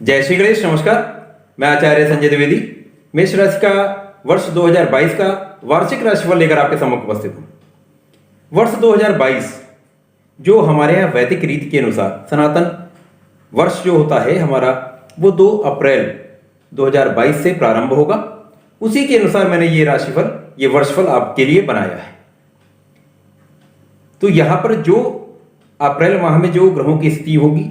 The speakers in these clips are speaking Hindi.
जय श्री गणेश। नमस्कार, मैं आचार्य संजय द्विवेदी मेष राशि का वर्ष 2022 का वार्षिक राशिफल लेकर आपके सम्मुख उपस्थित हूँ। वर्ष 2022 जो हमारे यहाँ वैदिक रीति के अनुसार सनातन वर्ष जो होता है हमारा, वो 2 अप्रैल 2022 से प्रारंभ होगा। उसी के अनुसार मैंने ये वर्षफल आपके लिए बनाया है। तो यहाँ पर जो अप्रैल माह में जो ग्रहों की स्थिति होगी,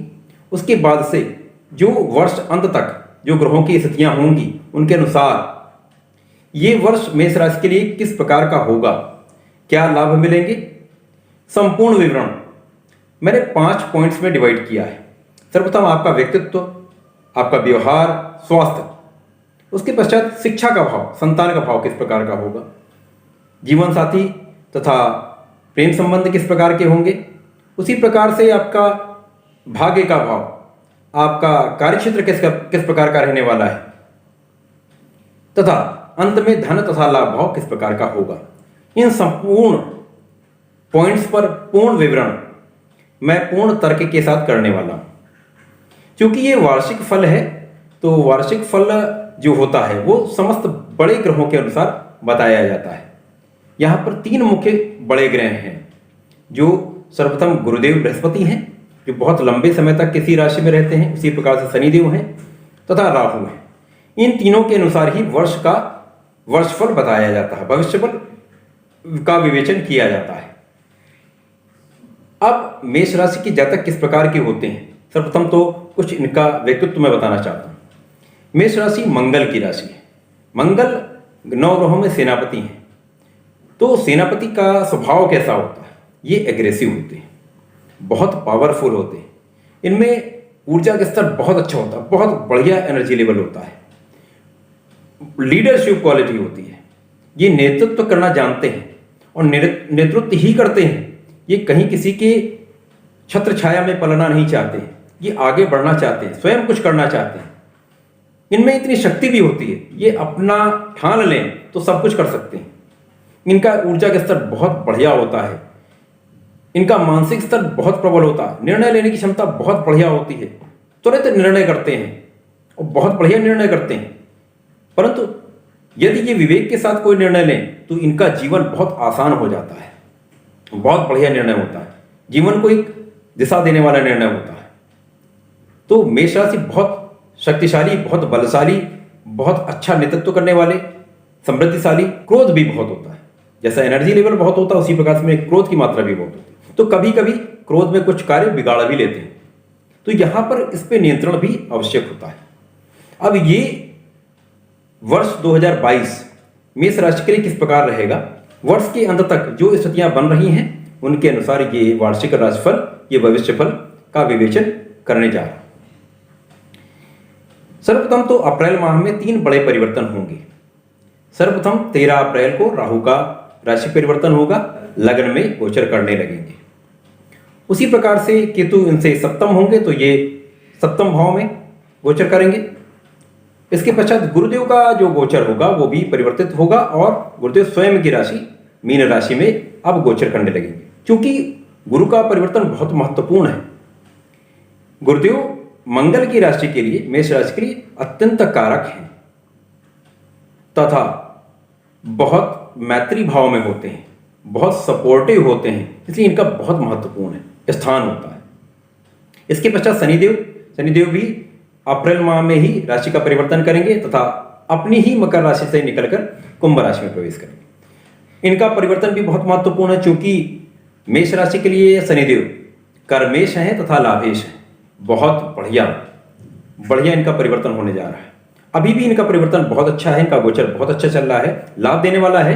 उसके बाद से जो वर्ष अंत तक जो ग्रहों की स्थितियां होंगी, उनके अनुसार ये वर्ष मेष राशि के लिए किस प्रकार का होगा, क्या लाभ मिलेंगे, संपूर्ण विवरण मैंने 5 पॉइंट्स में डिवाइड किया है। सर्वप्रथम आपका व्यक्तित्व, आपका व्यवहार, स्वास्थ्य, उसके पश्चात शिक्षा का भाव, संतान का भाव किस प्रकार का होगा, जीवन साथी तथा प्रेम संबंध किस प्रकार के होंगे, उसी प्रकार से आपका भाग्य का भाव, आपका कार्यक्षेत्र किस प्रकार का रहने वाला है, तथा अंत में धन तथा लाभ भाव किस प्रकार का होगा। इन संपूर्ण पॉइंट्स पर पूर्ण विवरण मैं पूर्ण तर्क के साथ करने वाला हूं। क्योंकि ये वार्षिक फल है, तो वार्षिक फल जो होता है वो समस्त बड़े ग्रहों के अनुसार बताया जाता है। यहाँ पर 3 मुख्य बड़े ग्रह हैं। जो सर्वप्रथम गुरुदेव बृहस्पति हैं, जो बहुत लंबे समय तक किसी राशि में रहते हैं। उसी प्रकार से शनिदेव हैं तथा राहु हैं। इन तीनों के अनुसार ही वर्षफल बताया जाता है, भविष्यफल का विवेचन किया जाता है। अब मेष राशि के जातक किस प्रकार के होते हैं, सर्वप्रथम तो कुछ इनका व्यक्तित्व मैं बताना चाहता हूँ। मेष राशि मंगल की राशि है। मंगल 9 ग्रहों में सेनापति हैं। तो सेनापति का स्वभाव कैसा होता है, ये एग्रेसिव होते हैं, बहुत पावरफुल होते हैं। इनमें ऊर्जा का स्तर बहुत अच्छा होता है, बहुत बढ़िया एनर्जी लेवल होता है, लीडरशिप क्वालिटी होती है। ये नेतृत्व करना जानते हैं और नेतृत्व ही करते हैं। ये कहीं किसी के छत्र छाया में पलना नहीं चाहते हैं, ये आगे बढ़ना चाहते हैं, स्वयं कुछ करना चाहते हैं। इनमें इतनी शक्ति भी होती है, ये अपना ठान लें तो सब कुछ कर सकते हैं। इनका ऊर्जा का स्तर बहुत बढ़िया होता है, इनका मानसिक स्तर बहुत प्रबल होता है, निर्णय लेने की क्षमता बहुत बढ़िया होती है, तुरंत निर्णय करते हैं और बहुत बढ़िया निर्णय करते हैं। परंतु यदि ये विवेक के साथ कोई निर्णय लें तो इनका जीवन बहुत आसान हो जाता है, बहुत बढ़िया निर्णय होता है, जीवन को एक दिशा देने वाला निर्णय होता है। तो मेष राशि बहुत शक्तिशाली, बहुत बलशाली, बहुत अच्छा नेतृत्व करने वाले, समृद्धिशाली, क्रोध भी बहुत होता है। जैसा एनर्जी लेवल बहुत होता है, उसी प्रकार से क्रोध की मात्रा भी बहुत होती है। तो कभी कभी क्रोध में कुछ कार्य बिगाड़ भी लेते हैं, तो यहां पर इस पे नियंत्रण भी आवश्यक होता है। अब ये वर्ष 2022 मेष राशि के लिए किस प्रकार रहेगा, वर्ष के अंत तक जो स्थितियां बन रही हैं उनके अनुसार ये वार्षिक राशिफल, ये भविष्यफल का विवेचन करने जा रहा है। सर्वप्रथम तो अप्रैल माह में 3 बड़े परिवर्तन होंगे। सर्वप्रथम 13 अप्रैल को राहु का राशि परिवर्तन होगा, लग्न में गोचर करने लगेंगे। उसी प्रकार से केतु इनसे सप्तम होंगे, तो ये सप्तम भाव में गोचर करेंगे। इसके पश्चात गुरुदेव का जो गोचर होगा वो भी परिवर्तित होगा और गुरुदेव स्वयं की राशि मीन राशि में अब गोचर करने लगेंगे। क्योंकि गुरु का परिवर्तन बहुत महत्वपूर्ण है। गुरुदेव मंगल की राशि के लिए, मेष राशि के लिए अत्यंत कारक हैं तथा बहुत मैत्री भाव में होते हैं, बहुत सपोर्टिव होते हैं, इसलिए इनका बहुत महत्वपूर्ण है स्थान होता है। इसके पश्चात शनिदेव भी अप्रैल माह में ही राशि का परिवर्तन करेंगे तथा अपनी ही मकर राशि से निकलकर कुंभ राशि में प्रवेश करेंगे। इनका परिवर्तन भी बहुत महत्वपूर्ण है, क्योंकि मेष राशि के लिए शनिदेव कर्मेश हैं तथा लाभेश हैं। बहुत बढ़िया इनका परिवर्तन होने जा रहा है। अभी भी इनका परिवर्तन बहुत अच्छा है, इनका गोचर बहुत अच्छा चल रहा है, लाभ देने वाला है।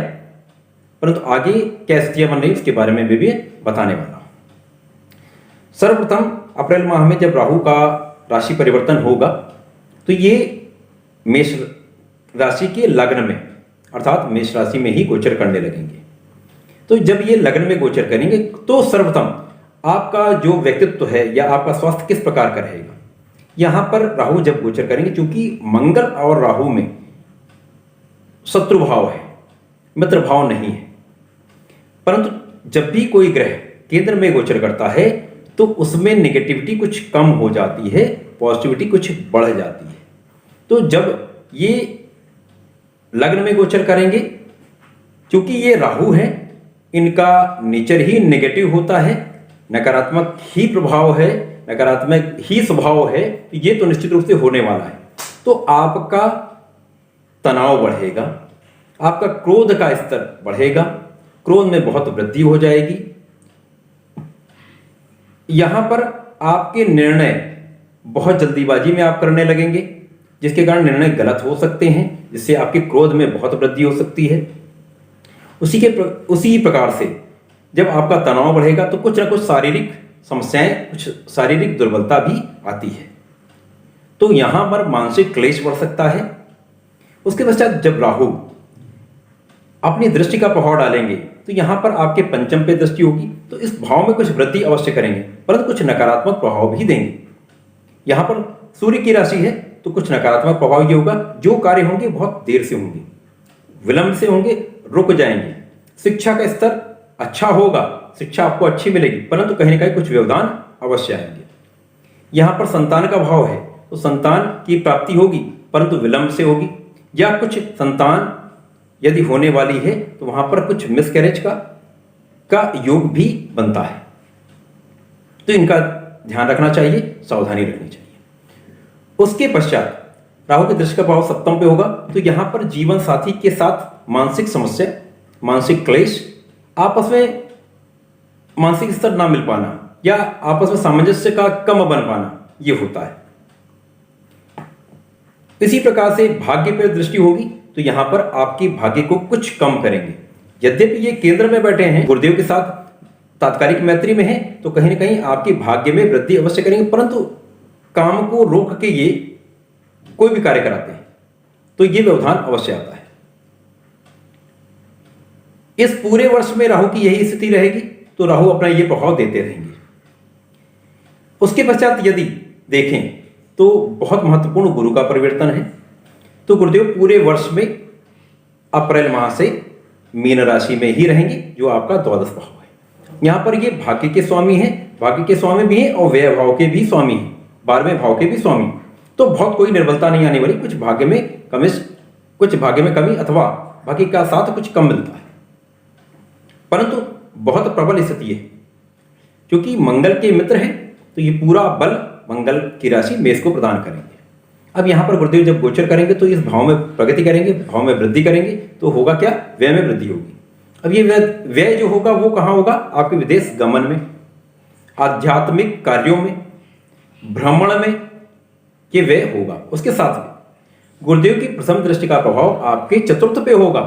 परंतु आगे क्या स्थितियां बन रही उसके बारे में भी बताने वाला हूं। सर्वप्रथम अप्रैल माह में जब राहु का राशि परिवर्तन होगा तो ये मेष राशि के लग्न में, अर्थात मेष राशि में ही गोचर करने लगेंगे। तो जब ये लग्न में गोचर करेंगे तो सर्वप्रथम आपका जो व्यक्तित्व है या आपका स्वास्थ्य किस प्रकार का रहेगा, यहां पर राहु जब गोचर करेंगे, क्योंकि मंगल और राहु में शत्रु भाव है, मित्र भाव नहीं है। परंतु जब भी कोई ग्रह केंद्र में गोचर करता है तो उसमें नेगेटिविटी कुछ कम हो जाती है, पॉजिटिविटी कुछ बढ़ जाती है। तो जब ये लग्न में गोचर करेंगे, क्योंकि ये राहु है, इनका नेचर ही नेगेटिव होता है, नकारात्मक ही प्रभाव है, नकारात्मक ही स्वभाव है, तो ये तो निश्चित रूप से होने वाला है। तो आपका तनाव बढ़ेगा, आपका क्रोध का स्तर बढ़ेगा, क्रोध में बहुत वृद्धि हो जाएगी। यहां पर आपके निर्णय बहुत जल्दीबाजी में आप करने लगेंगे, जिसके कारण निर्णय गलत हो सकते हैं, जिससे आपके क्रोध में बहुत वृद्धि हो सकती है। उसी प्रकार से जब आपका तनाव बढ़ेगा तो कुछ ना कुछ शारीरिक समस्याएं, कुछ शारीरिक दुर्बलता भी आती है। तो यहां पर मानसिक क्लेश बढ़ सकता है। उसके पश्चात जब राहु अपनी दृष्टि का प्रभाव डालेंगे तो यहां पर आपके पंचम पे दृष्टि होगी, तो इस भाव में कुछ वृद्धि अवश्य करेंगे, परंतु कुछ नकारात्मक प्रभाव भी देंगे। यहां पर सूर्य की राशि है तो कुछ नकारात्मक प्रभाव ये होगा, जो कार्य होंगे बहुत देर से होंगे, विलंब से होंगे, रुक जाएंगे। शिक्षा का स्तर अच्छा होगा, शिक्षा आपको अच्छी मिलेगी, परंतु कहीं ना कहीं कुछ व्यवधान अवश्य आएंगे। यहां पर संतान का भाव है तो संतान की प्राप्ति होगी, परंतु विलंब से होगी, या कुछ संतान यदि होने वाली है तो वहां पर कुछ मिसकैरेज का योग भी बनता है। तो इनका ध्यान रखना चाहिए, सावधानी रखनी चाहिए। उसके पश्चात राहु की दृष्टि का प्रभाव सप्तम पे होगा, तो यहां पर जीवन साथी के साथ मानसिक समस्या, मानसिक क्लेश, आपस में मानसिक स्तर ना मिल पाना या आपस में सामंजस्य का कम बन पाना, यह होता है। इसी प्रकार से भाग्य पर दृष्टि होगी तो यहां पर आपकी भाग्य को कुछ कम करेंगे। यद्यपि ये केंद्र में बैठे हैं, गुरुदेव के साथ तात्कालिक मैत्री में है, तो कहीं ना कहीं आपके भाग्य में वृद्धि अवश्य करेंगे, परंतु काम को रोक के ये कोई भी कार्य कराते हैं तो ये व्यवधान अवश्य आता है। इस पूरे वर्ष में राहु की यही स्थिति रहेगी, तो राहु अपना ये प्रभाव देते रहेंगे। उसके पश्चात यदि देखें तो बहुत महत्वपूर्ण गुरु का परिवर्तन है। तो गुरुदेव पूरे वर्ष में अप्रैल माह से मीन राशि में ही रहेंगे, जो आपका द्वादश भाव है। यहां पर ये भाग्य के स्वामी हैं, भाग्य के स्वामी भी हैं और व्यय भाव के भी स्वामी हैं, 12वें भाव के भी स्वामी। तो बहुत कोई निर्बलता नहीं आने वाली, कुछ भाग्य में कमी अथवा भाग्य का साथ कुछ कम मिलता है, परंतु बहुत प्रबल स्थिति है, क्योंकि मंगल के मित्र हैं, तो ये पूरा बल मंगल की राशि मेष को प्रदान करेंगे। अब यहां पर गुरुदेव जब गोचर करेंगे तो इस भाव में प्रगति करेंगे, भाव में वृद्धि करेंगे, तो होगा क्या, व्यय में वृद्धि होगी। अब ये व्यय जो होगा वो कहां होगा, आपके विदेश गमन में, आध्यात्मिक कार्यों में, भ्रमण में ये व्यय होगा। उसके साथ में गुरुदेव की प्रथम दृष्टि का प्रभाव आपके चतुर्थ पे होगा,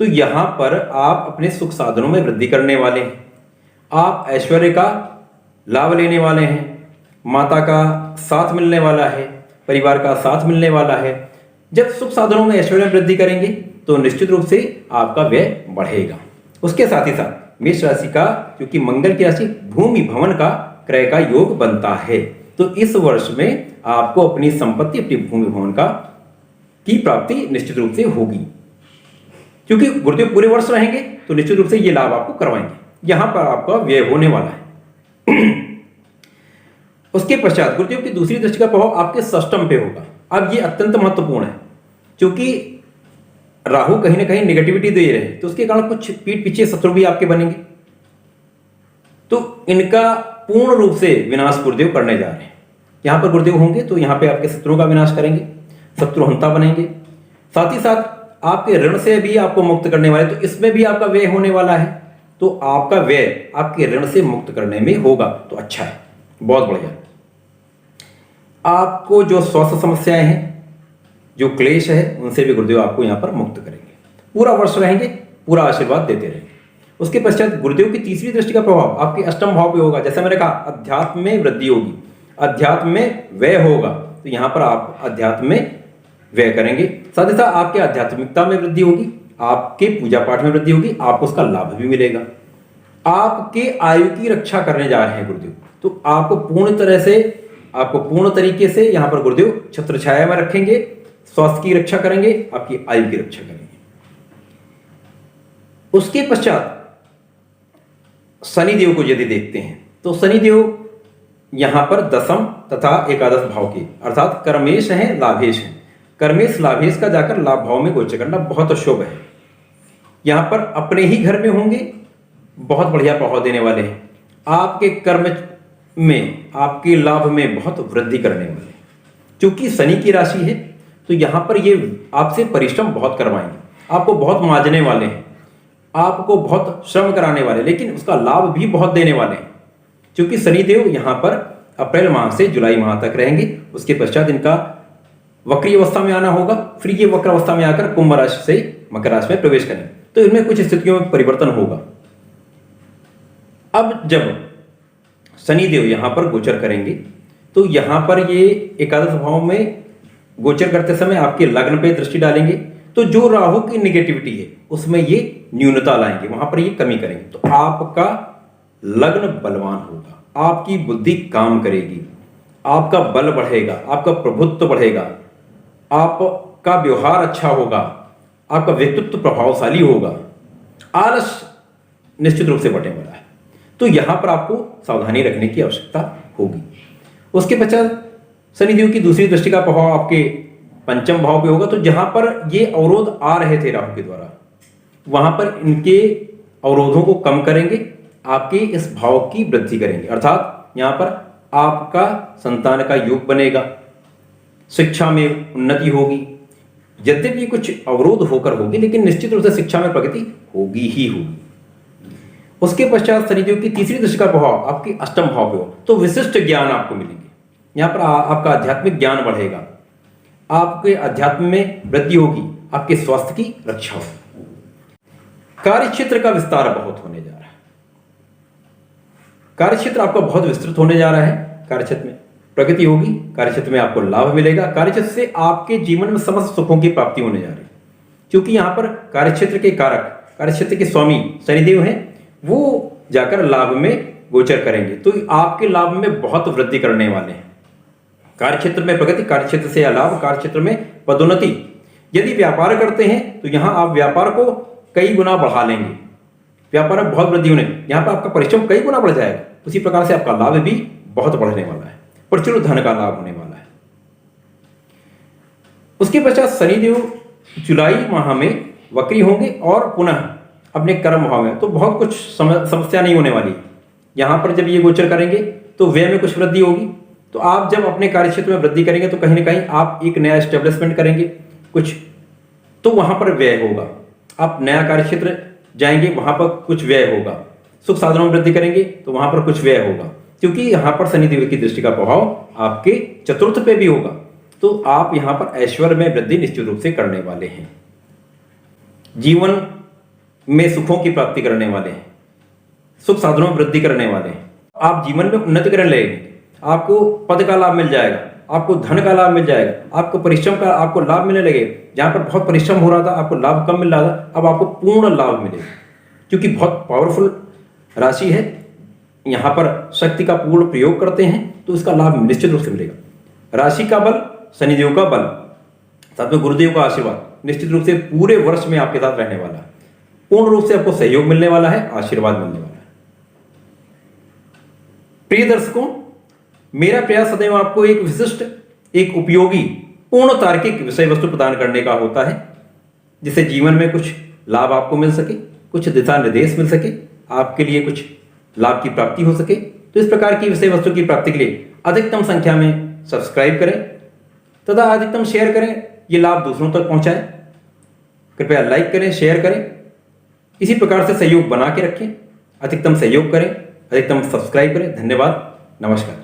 तो यहां पर आप अपने सुख साधनों में वृद्धि करने वाले हैं, आप ऐश्वर्य का लाभ लेने वाले हैं, माता का साथ मिलने वाला है, परिवार का साथ मिलने वाला है। जब सुख साधनों में ऐश्वर्य में वृद्धि करेंगे तो निश्चित रूप से आपका व्यय बढ़ेगा। उसके साथ ही साथ मेष राशि का, क्योंकि मंगल की राशि भूमि भवन का क्रय का योग बनता है, तो इस वर्ष में आपको अपनी संपत्ति, अपनी भूमि भवन की प्राप्ति निश्चित रूप से होगी। क्योंकि गुरुदेव पूरे वर्ष रहेंगे तो निश्चित रूप से ये लाभ आपको करवाएंगे। यहां पर आपका व्यय होने वाला है। उसके पश्चात गुरुदेव की दूसरी दृष्टि का प्रभाव आपके षष्ठम पे होगा। अब ये अत्यंत महत्वपूर्ण है, क्योंकि राहु कहीं ना कहीं नेगेटिविटी दे रहे हैं, तो उसके कारण कुछ पीठ पीछे शत्रु भी आपके बनेंगे, तो इनका पूर्ण रूप से विनाश गुरुदेव करने जा रहे हैं। यहां पर गुरुदेव होंगे तो यहां पे आपके शत्रुओं का विनाश करेंगे, शत्रुहंता बनेंगे। साथ ही साथ आपके ऋण से भी आपको मुक्त करने वाले, तो इसमें भी आपका व्यय होने वाला है, तो आपका व्यय आपके ऋण से मुक्त करने में होगा, तो अच्छा है, बहुत बढ़िया। आपको जो स्वास्थ्य समस्याएं हैं, जो क्लेश है, उनसे भी गुरुदेव आपको यहां पर मुक्त करेंगे। पूरा वर्ष रहेंगे, पूरा आशीर्वाद देते रहेंगे। उसके पश्चात गुरुदेव की तीसरी दृष्टि का प्रभाव आपके अष्टम भाव पे होगा। जैसे मैंने कहा, अध्यात्म में वृद्धि होगी, अध्यात्म में व्यय होगा, तो यहां पर आप अध्यात्म में व्यय करेंगे। साथ ही साथ आपके आध्यात्मिकता में वृद्धि होगी, आपके पूजा पाठ में वृद्धि होगी, आपको उसका लाभ भी मिलेगा। आपके आयु की रक्षा करने जा रहे हैं गुरुदेव, तो आपको पूर्ण तरीके से यहां पर गुरुदेव छत्र छाया में रखेंगे, स्वास्थ्य की रक्षा करेंगे, आपकी आयु की रक्षा करेंगे। उसके पश्चात शनिदेव को यदि देखते हैं तो शनिदेव यहाँ पर दशम तथा एकादश भाव के अर्थात कर्मेश हैं, लाभेश हैं। कर्मेश लाभेश का जाकर लाभ भाव में गोचर करना बहुत शुभ है। यहाँ पर अपने ही घर में होंगे, बहुत बढ़िया प्रभाव देने वाले हैं। आपके कर्म में, आपके लाभ में बहुत वृद्धि करने वाले हैं। क्योंकि शनि की राशि है तो यहाँ पर ये आपसे परिश्रम बहुत करवाएंगे, आपको बहुत मांजने वाले हैं, आपको बहुत श्रम कराने वाले, लेकिन उसका लाभ भी बहुत देने वाले हैं। क्योंकि शनिदेव यहाँ पर अप्रैल माह से जुलाई माह तक रहेंगे, उसके पश्चात इनका वक्री अवस्था में आना होगा। फिर ये वक्र अवस्था में आकर कुंभ राशि से मकर राशि में प्रवेश करेंगे, तो इनमें कुछ स्थितियों में परिवर्तन होगा। अब जब शनिदेव यहां पर गोचर करेंगे तो यहां पर ये एकादश भाव में गोचर करते समय आपके लग्न पे दृष्टि डालेंगे, तो जो राहु की निगेटिविटी है उसमें ये न्यूनता लाएंगे, वहां पर ये कमी करेंगे। तो आपका लग्न बलवान होगा, आपकी बुद्धि काम करेगी, आपका बल बढ़ेगा, आपका प्रभुत्व बढ़ेगा, आपका व्यवहार अच्छा होगा, आपका व्यक्तित्व प्रभावशाली होगा, आलस निश्चित रूप से बढ़ने वाला है। तो यहां पर आपको सावधानी रखने की आवश्यकता होगी। उसके पश्चात शनिदेव की दूसरी दृष्टि का प्रभाव आपके पंचम भाव पे होगा। तो जहां पर ये अवरोध आ रहे थे राहु के द्वारा, वहां पर इनके अवरोधों को कम करेंगे, आपके इस भाव की वृद्धि करेंगे। अर्थात यहां पर आपका संतान का योग बनेगा, शिक्षा में उन्नति होगी। यद्यपि कुछ अवरोध होकर होगी, लेकिन निश्चित रूप से शिक्षा में प्रगति होगी ही होगी। उसके पश्चात शनिदेव की तीसरी दृष्टि का प्रभाव आपके अष्टम भाव पे हो, तो विशिष्ट ज्ञान आपको मिलेंगे। यहां पर आपका आध्यात्मिक ज्ञान बढ़ेगा, आपके अध्यात्म में वृद्धि होगी, आपके स्वास्थ्य की रक्षा होगी। कार्य क्षेत्र का विस्तार बहुत होने जा रहा है, कार्य क्षेत्र आपका बहुत विस्तृत होने जा रहा है। कार्य क्षेत्र में प्रगति होगी, कार्य क्षेत्र में आपको लाभ मिलेगा, कार्य क्षेत्र से आपके जीवन में समस्त सुखों की प्राप्ति होने जा रही है। क्योंकि यहां पर कार्य क्षेत्र के कारक, कार्य क्षेत्र के स्वामी शनिदेव हैं, वो जाकर लाभ में गोचर करेंगे, तो आपके लाभ में बहुत वृद्धि करने वाले हैं। कार्य क्षेत्र में प्रगति, कार्य क्षेत्र से लाभ, कार्य क्षेत्र में पदोन्नति। यदि व्यापार करते हैं तो यहां आप व्यापार को कई गुना बढ़ा लेंगे, व्यापार में बहुत वृद्धि होने, यहां पर आपका परिश्रम कई गुना बढ़ जाएगा। उसी प्रकार से आपका लाभ भी बहुत बढ़ने वाला है, प्रचुर धन का लाभ होने वाला है। उसके पश्चात शनिदेव जुलाई माह में वक्री होंगे और पुनः अपने कर्म भाव में, तो बहुत कुछ समस्या नहीं होने वाली। यहां पर जब ये गोचर करेंगे तो व्यय में कुछ वृद्धि होगी। तो आप जब अपने कार्य क्षेत्र में वृद्धि करेंगे तो कहीं ना कहीं आप एक नया एस्टेब्लिशमेंट करेंगे कुछ, तो वहां पर व्यय होगा। आप नया कार्य क्षेत्र जाएंगे, वहां पर कुछ व्यय होगा। सुख साधनों में वृद्धि करेंगे तो वहां पर कुछ व्यय होगा, क्योंकि यहां पर शनिदेव की दृष्टि का प्रभाव आपके चतुर्थ पे भी होगा। तो आप यहां पर ऐश्वर्य में वृद्धि निश्चित रूप से करने वाले हैं, जीवन में सुखों की प्राप्ति करने वाले हैं, सुख साधनों में वृद्धि करने वाले हैं। आप जीवन में उन्नति करने लगेंगे, आपको पद का लाभ मिल जाएगा, आपको धन का लाभ मिल जाएगा, आपको परिश्रम का आपको लाभ मिलने लगेगा। जहां पर बहुत परिश्रम हो रहा था, आपको लाभ कम मिल रहा था, अब आपको पूर्ण लाभ मिलेगा। क्योंकि बहुत पावरफुल राशि है, यहां पर शक्ति का पूर्ण प्रयोग करते हैं तो इसका लाभ निश्चित रूप से मिलेगा। राशि का बल, शनिदेव का बल, साथ में गुरुदेव का आशीर्वाद निश्चित रूप से पूरे वर्ष में आपके साथ रहने वाला है। पूर्ण रूप से आपको सहयोग मिलने वाला है, आशीर्वाद मिलने वाला है। प्रिय दर्शकों, मेरा प्रयास सदैव आपको एक विशिष्ट, एक उपयोगी, पूर्ण तार्किक विषय वस्तु प्रदान करने का होता है, जिससे जीवन में कुछ लाभ आपको मिल सके, कुछ दिशा निर्देश मिल सके, आपके लिए कुछ लाभ की प्राप्ति हो सके। तो इस प्रकार की विषय वस्तु की प्राप्ति के लिए अधिकतम संख्या में सब्सक्राइब करें तथा अधिकतम शेयर करें, ये लाभ दूसरों तक पहुंचाएं। कृपया लाइक करें, शेयर करें, इसी प्रकार से सहयोग बना के रखें। अधिकतम सहयोग करें, अधिकतम सब्सक्राइब करें। धन्यवाद, नमस्कार।